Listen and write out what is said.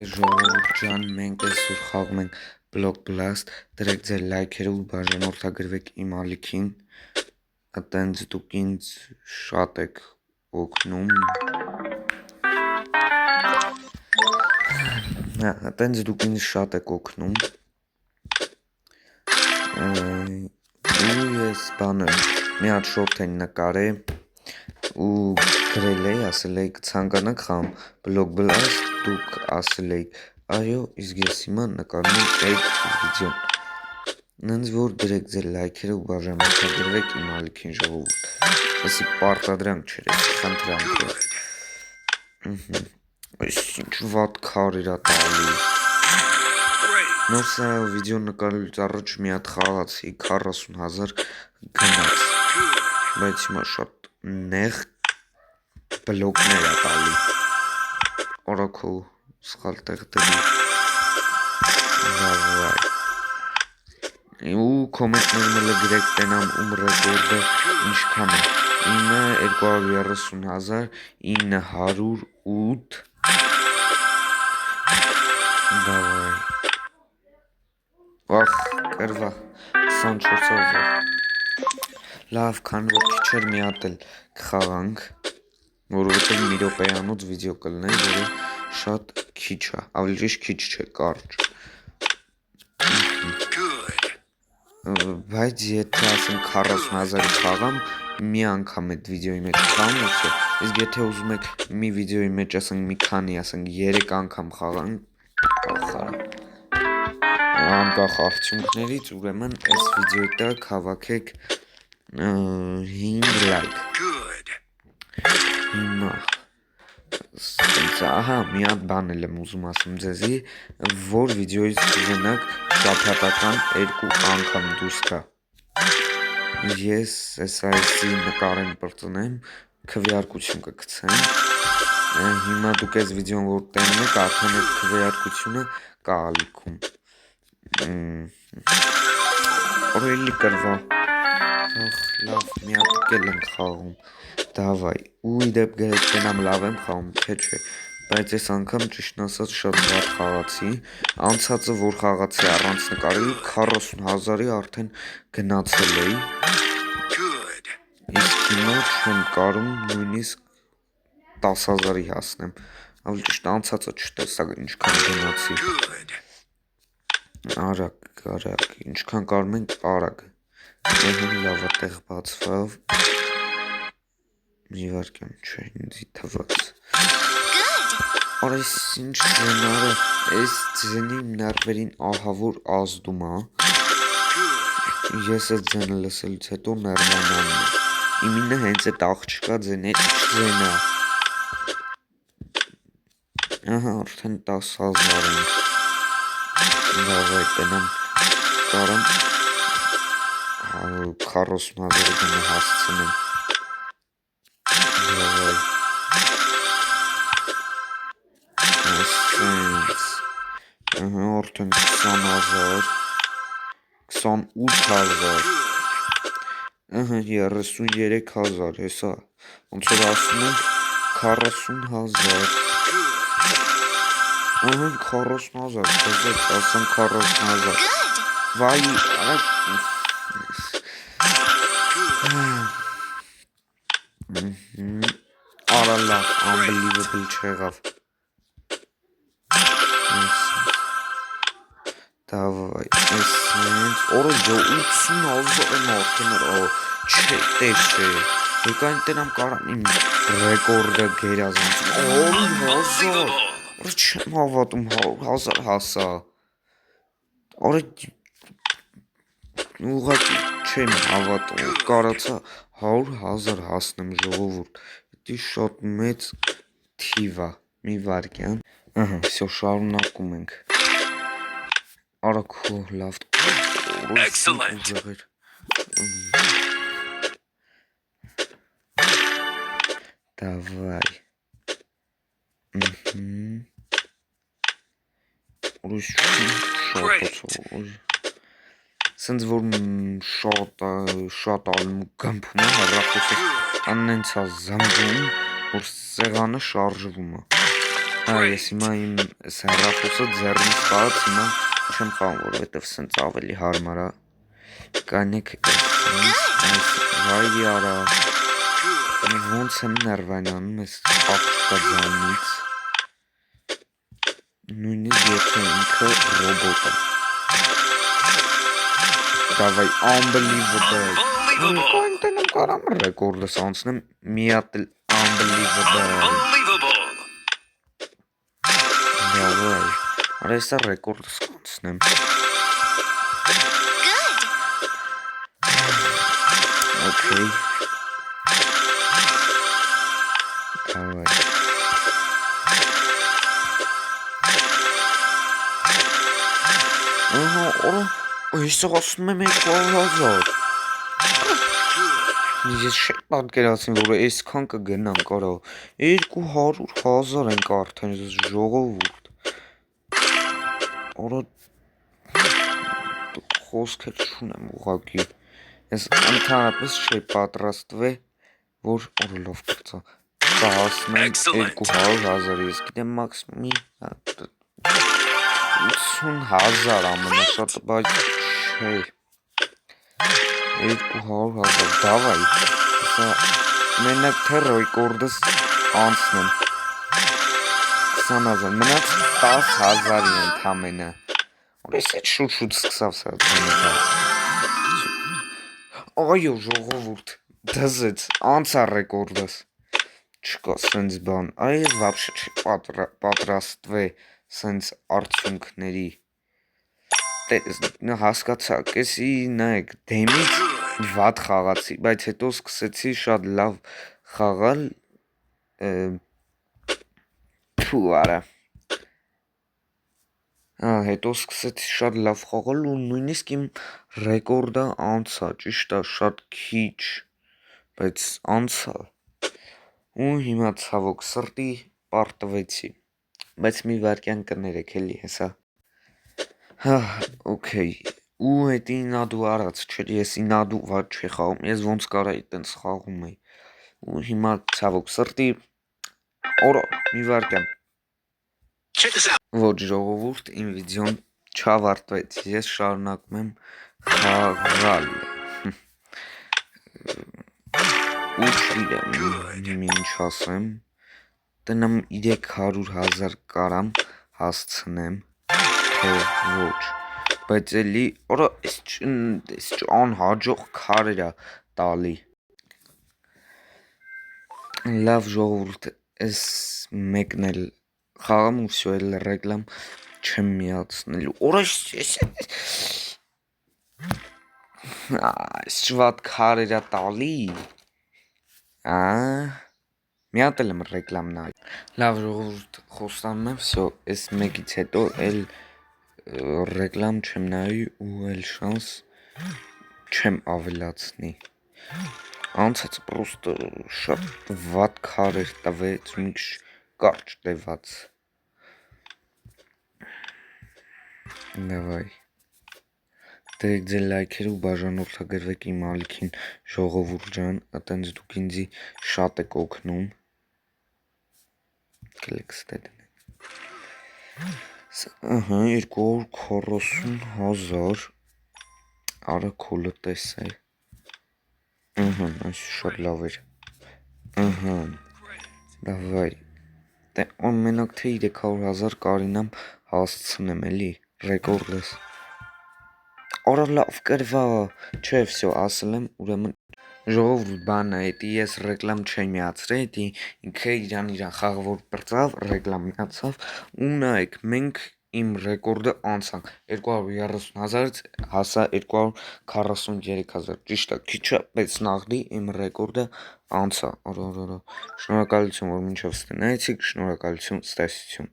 Ժողովուրդ ջան, մենք այսօր խաղում ենք Block Blast, դրեք ձեր լայքերը ու բաժանորդագրվեք իմ ալիքին, այտենց դուք ինձ շատ եք օգնում, ու ես բանը մի հատ շորթ են նկարել ու գրել էի, ասել էի կցանկանաք խաղամ Block Blast, դուք ասել էի այո, իսկ ես հիմա նկարում եմ այդ վիդեոն, նենց որ դրեք ձեր լայքերը ու բաժանորդագրվեք իմ ալիքին ժողովուրդ, ասի պարտադրանք չէր, խնդրանք էր, այս ինչ վատ քար իրա տալի, նոր սա վիդեո նկարելուց առաջ մի հատ խաղացի 40,000 գնաց, բայց հիմա շատ նեղ բլոկներ է տալի, օրակու սխալ տեղ դրի, ու կոմենտներում էլ գրեք տենամ ում ռեկորդը ինչքան է, իմը 230,908, դավայ, վախ, կրվա, 24,000, լավ, քան որ քիչ էր մի հատ էլ կխաղանք, որովհետև մի րոպեանոց վիդեո կլներ, որը շատ քիչ է, ավելի ճիշտ քիչ չէ, կարճ, բայց եթե ասենք 40,000-ի խաղամ, մի անգամ այդ վիդեոյի մեջ խաղամ, իսկ եթե ուզում եք մի վիդեոյի մեջ ասենք մի քանի, ասենք 3 անգամ խաղանք, անկախ արդյունքներից, ուրեմն այս վիդեոյի տակ հավաքեք 5 լայք, հիմա, ահա, մի հատ բան էլ եմ ուզում ասում ձեզի, որ վիդեոյից կգնաք շաբաթական 2 անգամ դուրս գա, ես այսի նկարեմ պրծնեմ, քվեարկություն կգցեմ, հիմա դուք այս վիդեոն որ տենում եք, արդեն այդ քվեարկությունը կա ալիքում, օրելի կրվա, լավ, մի հատ էլ ենք խաղում, դավայ, ու իդեպ գրեք տենամ լավ եմ խաղում, թե չէ, բայց այս անգամ ճիշտն ասած շատ վատ խաղացի, անցածը որ խաղացի առանց նկարելու 40,000-ի արդեն գնացել էի, իսկ հիմա չեմ կարում նույնիսկ 10,000-ի հասնեմ, ավելի ճիշտ անցածը չտեսա ինչքան գնացի, արագ, ինչքան կարում ենք արագ, լավ տեղ բացվավ, մի վարկյան չէ, ինձի թված, այս ինչ ձենարը, այս ձենի նարվերին ահավոր ազդում է, ես այդ ձենը լսելուց հետո նարվանանում է, իմինը հենց այդ աղջկա ձեն է, ձենը, ահա արդեն 10,000 ենք, դավայ տնամ, կարամ 40,000 գնը հասցնեմ, դավայ, այսենց, արդեն 20,000, 28,000, 33,000, հեսա, ոնց որ ասում ենք 40,000, 40,000, խոզեց, ասեմ 40,000, վայ, արա լավ, unbelievable չեղավ, դավայ, այսենց, օրը 80,000 եմ արդեն, չէ, տեսե, եկա ինտենամ կարամ իմ ռեկորդը գերազանց, 100,000, օրը չեմ հավատում, 100,000 հասա, օրը, ուղղակի չեմ հավատում, կարացա 100,000 հասնեմ ժողովուրդ, դա շատ մեծ թիվ է, մի վարկյան, վсё, շարունակում ենք, արագ լավ, դավայ, սենց որ շատ ալում գմպում է, հեռախոսը աննենց է զնգում, որ սեղանը շարժվում է, Ես հիմա իմ հեռախոսը ձեռնից պահած հիմա չեմ խաղում, որովհետև սենց ավելի հարմար է։ Կանեք վայրի արա, ոնց եմ ներվայնանում ես աղջկա ձայնից, նույնիսկ եթե ինքը ռոբոտ է։ Davai, unbelievable։ Այնտենում կարամ ռեկորդս անցնեմ, մի հատ unbelievable։ Davai, արա եսա ռեկորդս անցնեմ։ Okay։ Davai։ Օրա, այսօր ասում եմ 200,000։ Ես շատ պատկերացին, որ այսքան կգնան կարա 200,000 ենք արդեն ժողովուրդ։ Օրա խոսքեր չունեմ ուղղակի։ Ես ընդհանրապես չի պատրաստվել, որ օրլով կրծա։ Կհասնեմ 200,000, ես գիտեմ մաքսիմում 80,000 ամենաշատը, բայց չէ։ 200,000, davai, մենակ թե ռեկորդս անցնեմ, 20,000, մնաց 10,000-ի ընդամենը, որ ես էտ շուտ սկսավ սա ծանետա, այո ժողովուրդ, դզեց, անցա ռեկորդս, չկա սենց բան, այ վաբշե չի պատրաստվե սենց արդյունքների, հասկացակ, եսի նայեք, դեմից վատ խաղացի, բայց հետո սկսեցի շատ լավ խաղալ, փու արա, հետո սկսեցի շատ լավ խաղալ ու նույնիսկ իմ ռեկորդը անցա, ճիշտ է շատ քիչ, բայց անցա, ու հիմա ցավոք սրտի պարտվեցի, բայց մի վարկյան կներեք էլի հեսա, okay, ու հետ ինադու արած, չէր ես ինադու վատ չի խաղում, ես ոնց կարայի տենց խաղում էի, ու հիմա ցավոք սրտի, օրա, մի վարկյան, ոչ ժողովուրդ, իմ վիդեոն չավարտվեց, ես շարունակում եմ խաղալ, ու չգիտեմ ինչ ասեմ, տնամ 300,000 կարամ հասցնեմ, թե ոչ, բայց էլի, օրա, ես անհաջող քարեր է տալի, լավ ժողովուրդ, ես մեկն էլ խաղամ ու վсё էլ ռեկլամ չեմ միացնելու, օրա, ես վատ քարեր է տալի, մի հատ էլ եմ ռեկլամ նայ, լավ ժողովուրդ խոստանում եմ, վсё, ես մեկից հետո էլ ռեկլամ չեմ նայի ու էլ շանս չեմ ավելացնի, անցած պրոստը շատ վատ քարեր տվեց, մի քիչ կարճ տևած, davai, դրեք ձեր լայքերը ու բաժանորդագրվեք իմ ալիքին ժողովուրդ ջան, այտենց դուք ինձի շատ եք օգնում, կլեք ստե դնեք, 240,000, արա քոլը տեսայ, այս շատ լավ էր, davai, մենակ թե 300,000 կարինամ հասցնեմ էլի, ռեկորդս, արա լավ կրվա, չէ վсё ասել եմ, ուրեմն ժողովուրդ բանն է, էտի ես ռեկլամ չէի միացրել, էտի ինքը իրան խաղ որ պրծավ, ռեկլամ միացավ, ու նայեք, մենք իմ ռեկորդը անցանք, 230,000-ից հասա 243,000, ճիշտ է, քիչ է, բայց նախդի իմ ռեկորդը անցա, շնորհակալություն, որ մինչև ստե նայեցիք, շնորհակալություն, ստեսություն։